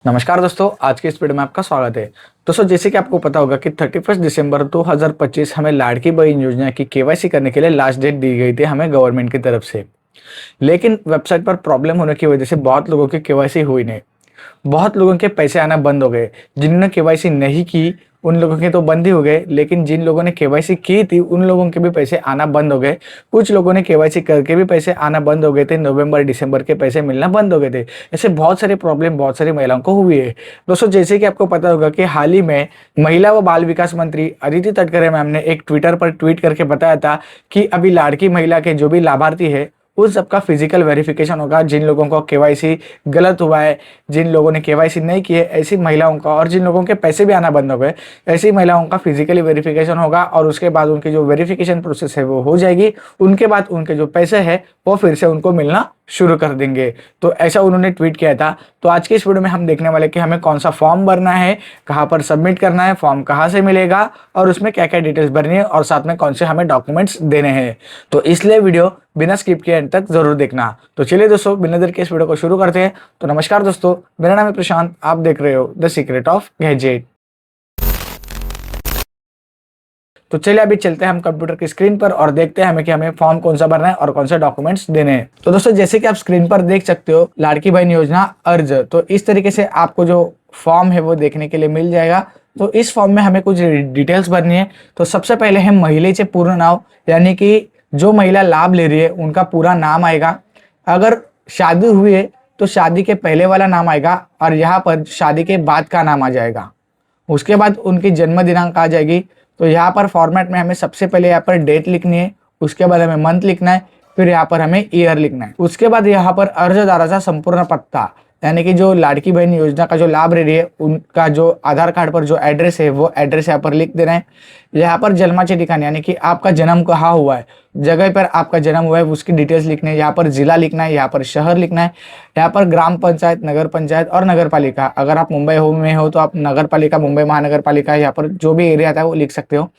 नमस्कार दोस्तों, आज के इस वीडियो में आपका स्वागत है। दोस्तों, जैसे कि आपको पता होगा कि 31 दिसंबर 2025 हमें लाड़की बहन योजना की केवाईसी करने के लिए लास्ट डेट दी गई थी हमें गवर्नमेंट की तरफ से। लेकिन वेबसाइट पर प्रॉब्लम होने की वजह से बहुत लोगों की केवाईसी हुई नहीं। बहुत लोगों के पैसे आना बंद हो गए। जिन्होंने केवाईसी नहीं की उन लोगों के तो बंद ही हो गए, लेकिन जिन लोगों ने केवाईसी की थी उन लोगों के भी पैसे आना बंद हो गए। कुछ लोगों ने केवाईसी करके भी पैसे आना बंद हो गए थे। नवंबर दिसंबर के पैसे मिलना बंद हो गए थे। ऐसे बहुत सारे प्रॉब्लम बहुत सारी महिलाओं को हुई है। दोस्तों, जैसे कि आपको पता होगा कि हाल ही में महिला व बाल विकास मंत्री अदिति तटकरे मैम ने एक ट्विटर पर ट्वीट करके बताया था कि अभी लाड़की महिला के जो भी लाभार्थी है उस सबका फिजिकल वेरिफिकेशन होगा। जिन लोगों को केवाईसी गलत हुआ है, जिन लोगों ने केवाईसी नहीं किए, ऐसी महिलाओं का, और जिन लोगों के पैसे भी आना बंद हो गए, ऐसी महिलाओं का फिजिकली वेरिफिकेशन होगा और उसके बाद उनकी जो वेरिफिकेशन प्रोसेस है वो हो जाएगी। उनके बाद उनके जो पैसे है वो फिर से उनको मिलना शुरू कर देंगे। तो ऐसा उन्होंने ट्वीट किया था। तो आज के इस वीडियो में हम देखने वाले कि हमें कौन सा फॉर्म भरना है, कहाँ पर सबमिट करना है, फॉर्म कहाँ से मिलेगा और उसमें क्या क्या डिटेल्स भरनी है और साथ में कौन से हमें डॉक्यूमेंट्स देने हैं। तो इसलिए वीडियो बिना स्किप किए एंड तक जरूर देखना। तो चलिए दोस्तों, बिना देर के इस वीडियो को शुरू करते हैं। तो नमस्कार दोस्तों, मेरा नाम है प्रशांत, आप देख रहे हो द सीक्रेट ऑफ गैजेट। तो चलिए अभी चलते हैं हम कंप्यूटर की स्क्रीन पर और देखते हैं हमें फॉर्म कौन सा भरना है और कौन से डॉक्यूमेंट्स देने हैं। तो दोस्तों, जैसे कि आप स्क्रीन पर देख सकते हो लाड़की बहन योजना अर्ज, तो इस तरीके से आपको जो फॉर्म है वो देखने के लिए मिल जाएगा। तो इस फॉर्म में हमें कुछ डिटेल्स भरनी है। तो सबसे पहले है महिलेचे पूर्ण नाव, यानी कि जो महिला लाभ ले रही है उनका पूरा नाम आएगा। अगर शादी हुई है तो शादी के पहले वाला नाम आएगा और यहाँ पर शादी के बाद का नाम आ जाएगा। उसके बाद उनकी जन्म दिनांक आ जाएगी। तो यहाँ पर फॉर्मेट में हमें सबसे पहले यहाँ पर डेट लिखनी है, उसके बाद हमें मंथ लिखना है, फिर यहाँ पर हमें ईयर लिखना है। उसके बाद यहाँ पर अर्जदाराचा संपूर्ण पत्ता, यानी कि जो लाड़की बहन योजना का जो लाभ ले रही है उनका जो आधार कार्ड पर जो एड्रेस है वो एड्रेस यहाँ पर लिख देना है। यहाँ पर जन्माचे ठिकाण, यानी कि आपका जन्म कहाँ हुआ है, जगह पर आपका जन्म हुआ है उसकी डिटेल्स लिखनी है। यहाँ पर जिला लिखना है, यहाँ पर शहर लिखना है, यहाँ पर ग्राम पंचायत, नगर पंचायत और नगर पालिका। अगर आप मुंबई में हो तो आप नगर पालिका, मुंबई महानगर पालिका, यहाँ पर जो भी एरिया आता है वो लिख सकते हो।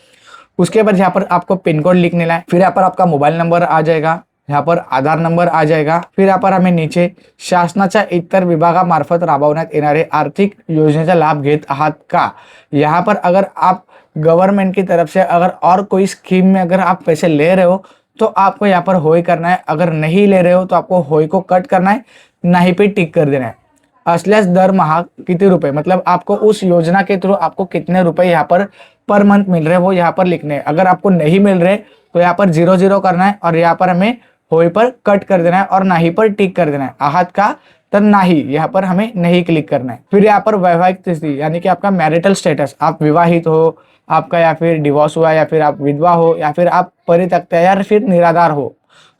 उसके बाद यहाँ पर आपको पिन कोड लिखने है, फिर यहाँ पर आपका मोबाइल नंबर आ जाएगा, यहाँ पर आधार नंबर आ जाएगा। फिर यहाँ पर हमें नीचे शासनाच्या इतर विभागामार्फत राबवण्यात येणारे आर्थिक योजनेचा लाभ घेत आहात का, यहाँ पर अगर आप गवर्नमेंट की तरफ से अगर और कोई स्कीम में अगर आप पैसे ले रहे हो तो आपको यहाँ पर होय करना है। अगर नहीं ले रहे हो तो आपको होय को कट करना है, नहीं पे टिक कर देना है। असल्यास दरमहा कितने रुपए, मतलब आपको उस योजना के थ्रू आपको कितने रुपए यहाँ पर मंथ मिल रहे हैं वो यहाँ पर लिखने हैं। अगर आपको नहीं मिल रहे तो यहाँ पर 0 करना है और यहाँ पर हमें होय पर कट कर देना है और नाही पर टिक कर देना है। आहत का तो नाही, यहाँ पर हमें नहीं क्लिक करना है। फिर यहाँ पर वैवाहिक स्थिति, यानी कि आपका मैरिटल स्टेटस, आप विवाहित हो आपका, या फिर डिवोर्स हुआ, या फिर आप विधवा हो, या फिर आप परित्यक्त या फिर निराधार हो।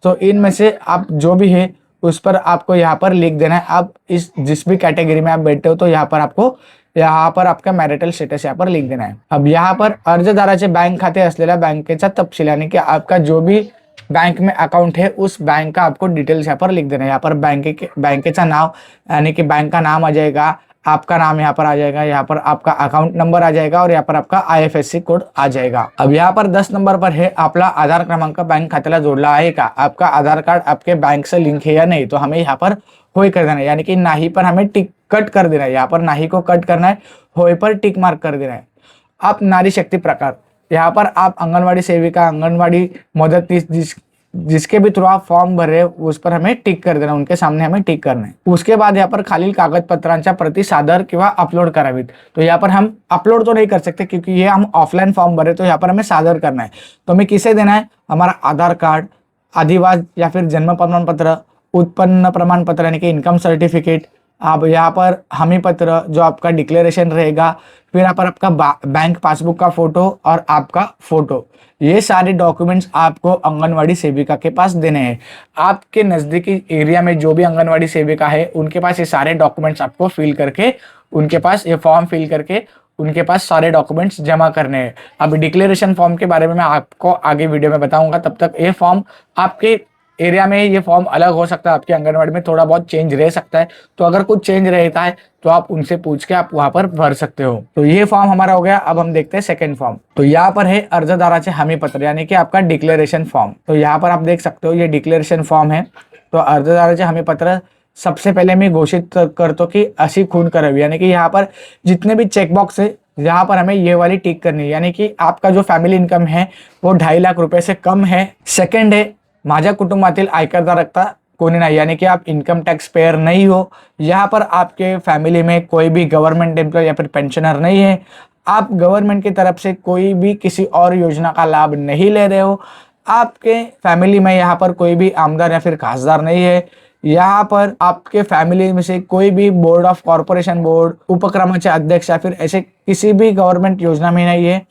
तो इनमें से आप जो भी है उस पर आपको यहाँ पर लिख देना है। आप इस जिस भी कैटेगरी में आप बैठते हो तो यहाँ पर आपको यहाँ पर आपका मैरिटल स्टेटस यहाँ पर लिख देना है। अब यहाँ पर अर्जदाराचे बँक खाते असलेल्या बँकेचा तपशील, यानी कि आपका जो भी बैंक में अकाउंट है उस बैंक का आपको डिटेल्स यहाँ पर लिख देना है। यहाँ पर बैंकेचा नाव, यानी कि बैंक का नाम आ जाएगा, आपका नाम यहाँ पर आ जाएगा, यहाँ पर आपका अकाउंट नंबर आ जाएगा और यहाँ पर आपका IFSC कोड आ जाएगा। अब यहाँ पर 10 नंबर पर है आपला आधार क्रमांक बैंक खात्याला जोडला आहे का, आपका आधार कार्ड आपके बैंक से लिंक है या नहीं। तो हमें यहाँ पर होय कर देना है, यानी कि नाही पर हमें टिक कट कर देना है। यहाँ पर नाही को कट करना है, होय पर टिक मार्क कर देना है। आप नारी शक्ति प्रकार, यहाँ पर आप आंगनवाड़ी सेविका, आंगनवाड़ी मददनीश, जिसके भी थ्रू आप फॉर्म भर रहे हैं उस पर हमें टिक कर देना, उनके सामने हमें टिक करना है। उसके बाद यहाँ पर खालील कागदपत्रांच्या प्रति सादर किंवा अपलोड करावीत। तो यहाँ पर हम अपलोड तो नहीं कर सकते क्योंकि ये हम ऑफलाइन फॉर्म भरे, तो यहाँ पर हमें सादर करना है। तो हमें किसे देना है, हमारा आधार कार्ड, अधिवास या फिर जन्म प्रमाण पत्र, उत्पन्न प्रमाण पत्र यानी कि इनकम सर्टिफिकेट, आप यहाँ पर हमी पत्र जो आपका डिक्लेरेशन रहेगा, फिर यहाँ पर आपका बैंक पासबुक का फोटो और आपका फोटो, ये सारे डॉक्यूमेंट्स आपको आंगनवाड़ी सेविका के पास देने हैं। आपके नज़दीकी एरिया में जो भी आंगनवाड़ी सेविका है उनके पास ये सारे डॉक्यूमेंट्स आपको फिल करके, उनके पास ये फॉर्म फिल करके उनके पास सारे डॉक्यूमेंट्स जमा करने हैं। अब डिक्लेरेशन फॉर्म के बारे में मैं आपको आगे वीडियो में बताऊंगा। तब तक ये फॉर्म आपके एरिया में ये फॉर्म अलग हो सकता है, आपकी आंगनवाड़ी में थोड़ा बहुत चेंज रह सकता है। तो अगर कुछ चेंज रहता है तो आप उनसे पूछ के आप वहां पर भर सकते हो। तो ये फॉर्म हमारा हो गया। अब हम देखते हैं सेकंड फॉर्म। तो यहाँ पर है अर्जदाराचे हमी पत्र, यानी कि आपका डिक्लेरेशन फॉर्म। तो यहाँ पर आप देख सकते हो ये डिक्लेरेशन फॉर्म है। तो अर्जदाराचे हमी पत्र सबसे पहले मैं घोषित करता हूँ कि असी खून करावी, यानी कि यहाँ पर जितने भी चेक बॉक्स है यहाँ पर हमें ये वाली टिक करनी है, यानी कि आपका जो फैमिली इन्कम है वो 2.5 लाख रुपए से कम है। सेकंड है, माझ्या कुटुंबातील आयकरदारकता कोणी नाही, यानी कि आप इनकम टैक्स पेयर नहीं हो। यहाँ पर आपके फैमिली में कोई भी गवर्नमेंट एम्प्लॉय या फिर पेंशनर नहीं है, आप गवर्नमेंट की तरफ से कोई भी किसी और योजना का लाभ नहीं ले रहे हो, आपके फैमिली में यहाँ पर कोई भी आमदार या फिर खासदार नहीं है, यहाँ पर आपके फैमिली में से कोई भी बोर्ड ऑफ कॉर्पोरेशन बोर्ड उपक्रमाचे अध्यक्ष या फिर ऐसे किसी भी गव्हर्नमेंट योजना में नाही आहे,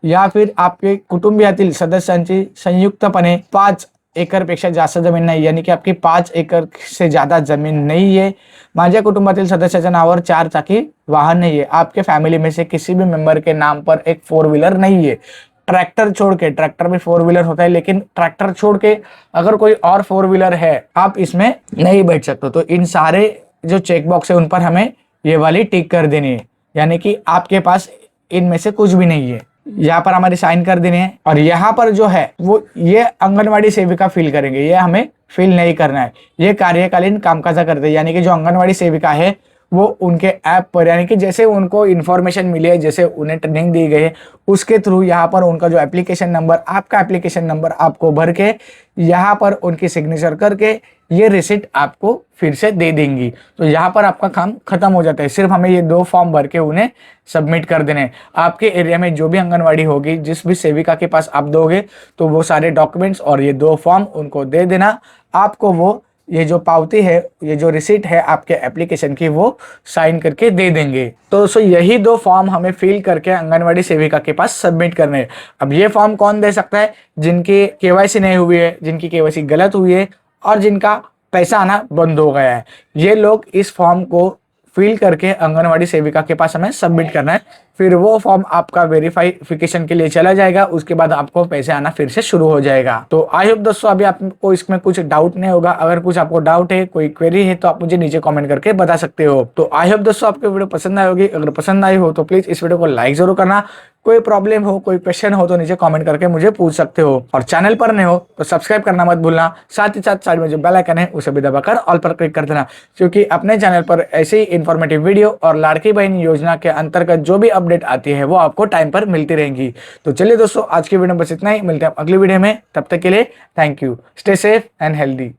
या फिर आपके कुटुंबियातील सदस्यांची संयुक्तपणे 5 एकरपेक्षा जास्त जमीन नाही, यानी कि आपकी 5 एकड़ से ज्यादा जमीन नहीं है। माझ्या कुटुंबातील सदस्याच्या नावावर 4 चाकी वाहन नहीं है, आपके फैमिली में से किसी भी मेंबर के नाम पर एक 4 व्हीलर नहीं है। ट्रैक्टर छोड़ के, ट्रैक्टर भी 4 व्हीलर होता है लेकिन ट्रैक्टर छोड़ के अगर कोई और 4 व्हीलर है आप इसमें नहीं बैठ सकते। तो इन सारे जो चेक बॉक्स है उन पर हमें ये वाली टिक कर देनी है, यानी कि आपके पास इनमें से कुछ भी नहीं है। यहाँ पर हमारी साइन कर देनी है और यहाँ पर जो है वो ये आंगनवाड़ी सेविका फिल करेंगे, ये हमें फिल नहीं करना है। ये कार्यकालीन कामकाजा करते हैं, यानी कि जो आंगनवाड़ी सेविका है वो उनके ऐप पर, यानी कि जैसे उनको इन्फॉर्मेशन मिली है, जैसे उन्हें ट्रेनिंग दी गई है उसके थ्रू यहाँ पर उनका जो एप्लीकेशन नंबर, आपका एप्लीकेशन नंबर आपको भर के यहाँ पर उनकी सिग्नेचर करके ये रिसिप्ट आपको फिर से दे देंगी। तो यहाँ पर आपका काम खत्म हो जाता है। सिर्फ हमें ये 2 फॉर्म भर के उन्हें सबमिट कर देने। आपके एरिया में जो भी आंगनवाड़ी होगी, जिस भी सेविका के पास आप दोगे तो वो सारे डॉक्यूमेंट्स और ये 2 फॉर्म उनको दे देना। आपको वो ये जो पावती है, ये जो रिसीट है आपके एप्लीकेशन की, वो साइन करके दे देंगे। तो दोस्तों यही 2 फॉर्म हमें फिल करके आंगनवाड़ी सेविका के पास सबमिट करने हैं। अब ये फॉर्म कौन दे सकता है? जिनकी केवाईसी नहीं हुई है, जिनकी केवाईसी गलत हुई है और जिनका पैसा आना बंद हो गया है, ये लोग इस फॉर्म को फिल करके आंगनवाड़ी सेविका के पास हमें सबमिट करना है। फिर वो फॉर्म आपका वेरिफिकेशन के लिए चला जाएगा, उसके बाद आपको पैसे आना फिर से शुरू हो जाएगा। तो आई होप दोस्तों अभी आपको इसमें कुछ डाउट नहीं होगा। अगर कुछ आपको डाउट है, कोई क्वेरी है तो आप मुझे नीचे कमेंट करके बता सकते हो। तो आई होप दोस्तों आपको वीडियो पसंद आई होगी। अगर पसंद आई हो तो प्लीज इस वीडियो को लाइक जरूर करना। कोई प्रॉब्लम हो, कोई क्वेश्चन हो तो नीचे कमेंट करके मुझे पूछ सकते हो। और चैनल पर नए हो तो सब्सक्राइब करना मत भूलना। साथ ही साथ साइड में जो बेल आइकन है उसे भी दबाकर ऑल पर क्लिक कर देना, क्योंकि अपने चैनल पर ऐसे ही इन्फॉर्मेटिव वीडियो और लाड़की बहन योजना के अंतर्गत जो भी अपडेट आती है वो आपको टाइम पर मिलती रहेंगी। तो चलिए दोस्तों आज की वीडियो में बस इतना ही, मिलते हैं अगली वीडियो में। तब तक के लिए thank you. Stay safe and healthy.